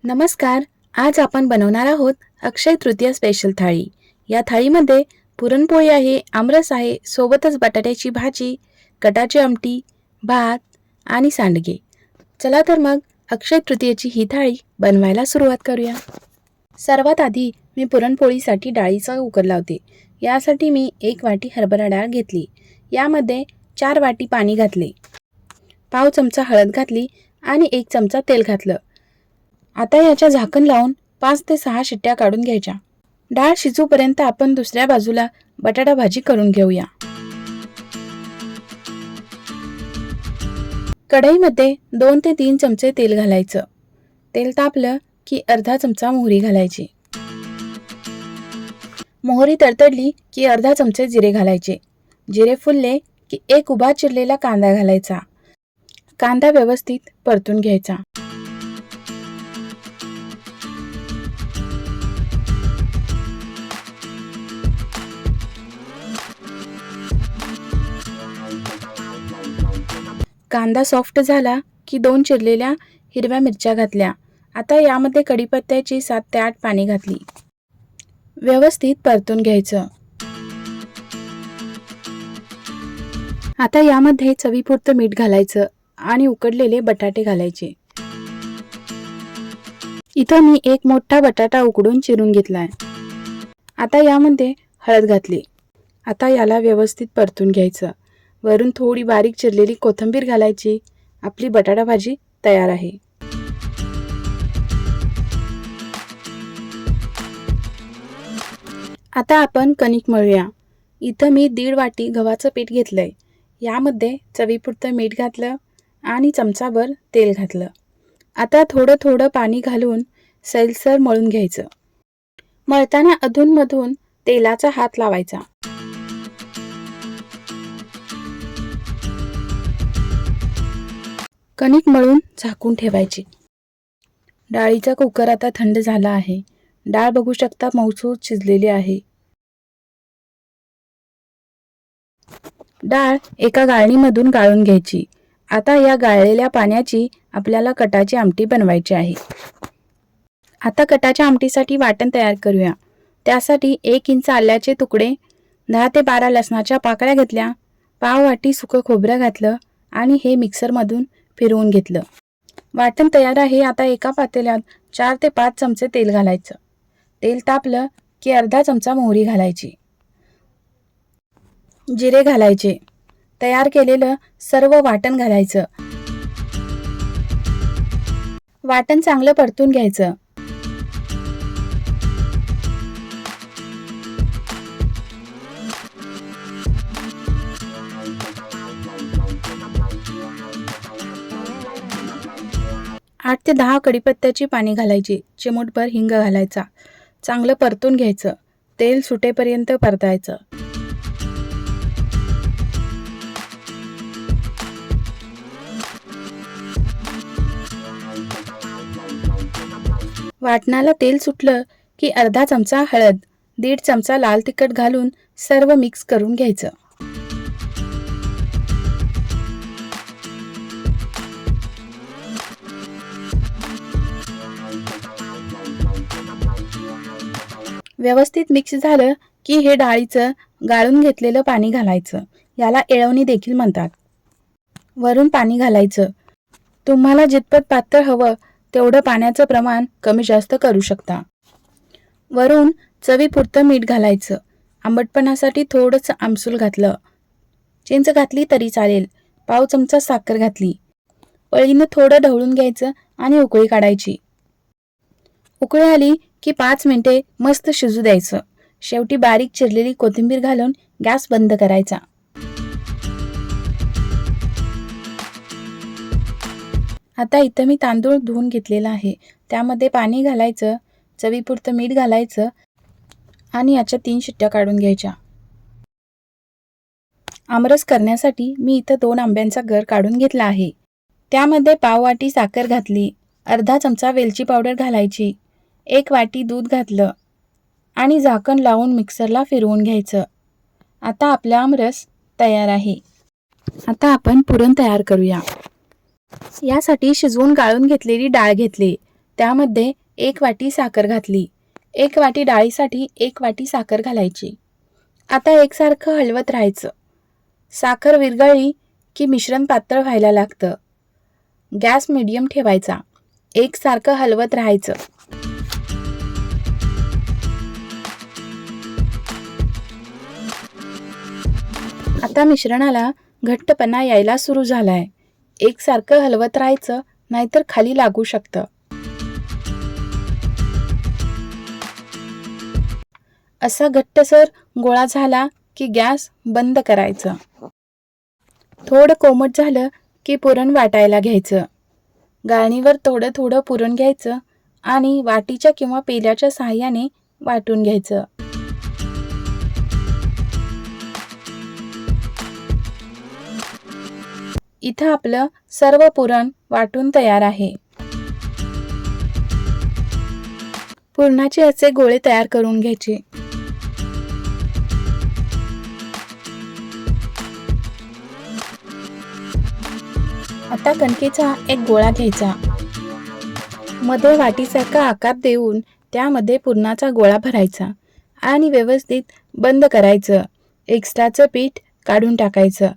नमस्कार. आज आपण बनवणार आहोत अक्षय तृतीया स्पेशल थाळी. या थाळीमध्ये पुरणपोळी आहे, आमरस आहे, सोबतच बटाट्याची भाजी, कटाची आमटी, भात आणि सांडगे. चला तर मग अक्षय तृतीयेची ही थाळी बनवायला सुरुवात करूया. सर्वात आधी मी पुरणपोळीसाठी डाळीचा कुकर लावते. यासाठी मी 1 वाटी हरभरा डाळ घेतली. यामध्ये 4 वाटी पाणी घातले. पाव चमचा हळद घातली आणि 1 चमचा तेल घातलं. आता याच्या झाकण लावून 5 ते 6 शिट्ट्या काढून घ्यायच्या. डाळ शिजूपर्यंत आपण दुसऱ्या बाजूला बटाटा भाजी करून घेऊया. कढईमध्ये 2 ते 3 चमचे तेल घालायचं. तेल तापलं की अर्धा चमचा मोहरी घालायची. मोहरी तडतडली की अर्धा चमचे जिरे घालायचे. जिरे फुलले की 1 उभा चिरलेला कांदा घालायचा. कांदा व्यवस्थित परतून घ्यायचा. कांदा सॉफ्ट झाला की 2 चिरलेल्या हिरव्या मिरच्या घातल्या. आता यामध्ये कढीपत्त्याची 7 ते 8 पाने घातली. व्यवस्थित परतून घ्यायचं. आता यामध्ये चवीपुरतं मीठ घालायचं आणि उकडलेले बटाटे घालायचे. इथं मी 1 मोठा बटाटा उकडून चिरून घेतलाय. आता यामध्ये हळद घातली. आता याला व्यवस्थित परतून घ्यायचं. वरून थोडी बारीक चिरलेली कोथिंबीर घालायची. आपली बटाटा भाजी तयार आहे. आता आपण कणिक मळूया. इथं मी 1.5 वाटी गव्हाचं पीठ घेतलंय. यामध्ये चवीपुरतं मीठ घातलं आणि चमचाभर तेल घातलं. आता थोडं थोडं पाणी घालून सैलसर मळून घ्यायचं. मळताना अधूनमधून तेलाचा हात लावायचा. कणिक मळून झाकून ठेवायची. डाळीचा कुकर आता थंड झाला आहे. डाळ बघू शकता मऊसूत शिजलेली आहे. डाळ एका गाळणीमधून गाळून घ्यायची. आता या गाळलेल्या पाण्याची आपल्याला कटाची आमटी बनवायची आहे. आता कटाच्या आमटीसाठी वाटण तयार करूया. त्यासाठी 1 इंच आल्याचे तुकडे, 10 ते 12 लसणाच्या पाकळ्या घेतल्या, पाव वाटी सुकं खोबरं घातलं आणि हे मिक्सरमधून फिरवून घेतलं. वाटण तयार आहे. आता एका पातेल्यात 4 ते 5 चमचे तेल घालायचं. तेल तापलं की अर्धा चमचा मोहरी घालायची. जिरे घालायचे. तयार केलेलं सर्व वाटण घालायचं. वाटण चांगलं परतून घ्यायचं. आठ ते 10 कढीपत्त्याची पाने घालायची. चिमूटभर हिंग घालायचा. चांगलं परतून घ्यायचं. तेल सुटेपर्यंत परतायचं. वाटणाला तेल सुटलं की अर्धा चमचा हळद, 1.5 चमचा लाल तिखट घालून सर्व मिक्स करून घ्यायचं. व्यवस्थित मिक्स झालं की हे डाळीचं गाळून घेतलेलं पाणी घालायचं. याला एळवणी देखील म्हणतात. वरून पाणी घालायचं. तुम्हाला जितपत पातळ हवं तेवढं पाण्याचं प्रमाण कमी जास्त करू शकता. वरून चवीपुरतं मीठ घालायचं. आंबटपणासाठी थोडंसं आमसूल घातलं. चिंच घातली तरी चालेल. पाव चमचा साखर घातली. पळीनं थोडं ढवळून घ्यायचं आणि उकळी काढायची. उकळी आली की 5 मिनिटे मस्त शिजू द्यायचं. शेवटी बारीक चिरलेली कोथिंबीर घालून गॅस बंद करायचा. आता इथं मी तांदूळ धुवून घेतलेला आहे. त्यामध्ये पाणी घालायचं, चवीपुरतं मीठ घालायचं आणि याच्या 3 शिट्ट्या काढून घ्यायच्या. आमरस करण्यासाठी मी इथं 2 आंब्यांचा गर काढून घेतला आहे. त्यामध्ये पाव वाटी साखर घातली. अर्धा चमचा वेलची पावडर घालायची. 1 वाटी दूध घातलं आणि झाकण लावून मिक्सरला फिरवून घ्यायचं. आता आपला आमरस तयार आहे. आता आपण पुरण तयार करूया. यासाठी शिजवून गाळून घेतलेली डाळ घेतली. त्यामध्ये 1 वाटी साखर घातली. 1 वाटी डाळीसाठी 1 वाटी साखर घालायची. आता एकसारखं हलवत राहायचं. साखर विरघळली की मिश्रण पातळ व्हायला लागतं. गॅस मीडियम ठेवायचा. एकसारखं हलवत राहायचं. आता मिश्रणाला घट्टपणा यायला सुरू झालाय. एकसारखं हलवत राहायचं, नाहीतर खाली लागू शकतं. असा घट्टसर गोळा झाला की गॅस बंद करायचं. थोडं कोमट झालं की पुरण वाटायला घ्यायचं. गाळणीवर थोडं थोडं पुरण घ्यायचं आणि वाटीच्या किंवा पेल्याच्या साहाय्याने वाटून घ्यायचं. इथं आपलं सर्व पुरण वाटून तयार आहे. पुरणाचे असे गोळे तयार करून घ्यायचे. आता कणकेचा एक गोळा घ्यायचा. मध्ये वाटीसारखा आकार देऊन त्यामध्ये पुरणाचा गोळा भरायचा आणि व्यवस्थित बंद करायचं. एक्स्ट्राचं पीठ काढून टाकायचं.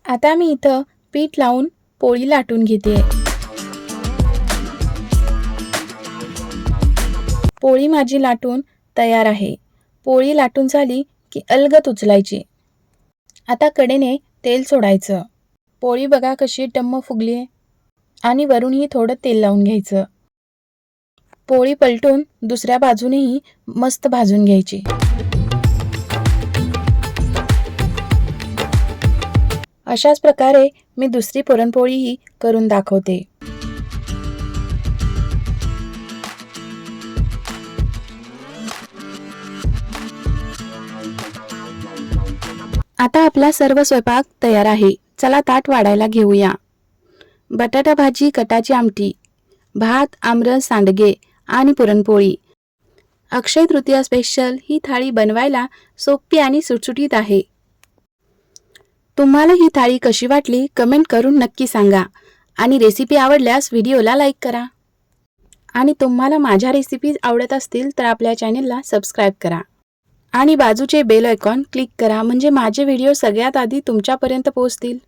आता मी इथं पीठ लावून पोळी लाटून घेते. पोळी माझी लाटून तयार आहे. पोळी लाटून झाली की अलगद उचलायची. आता कडेने तेल सोडायचं. पोळी बघा कशी टम्म फुगली आहे आणि वरूनही थोडं तेल लावून घ्यायचं. पोळी पलटून दुसऱ्या बाजूनेही मस्त भाजून घ्यायची. अशाच प्रकारे मी दुसरी पुरणपोळीही करून दाखवते. आता आपला सर्व स्वयंपाक तयार आहे. चला ताट वाढायला घेऊया. बटाटा भाजी, कटाची आमटी, भात, आमरस, सांडगे आणि पुरणपोळी. अक्षय तृतीया स्पेशल ही थाळी बनवायला सोपी आणि सुटसुटीत आहे. तुम्हाला ही थाळी कशी वाटली कमेंट करून नक्की सांगा आणि रेसिपी आवडल्यास व्हिडिओला लाईक करा. आणि तुम्हाला माझ्या रेसिपीज आवडत असतील तर आपल्या चॅनेलला सबस्क्राईब करा आणि बाजूचे बेल आयकॉन क्लिक करा, म्हणजे माझे व्हिडिओ सगळ्यात आधी तुमच्यापर्यंत पोहोचतील.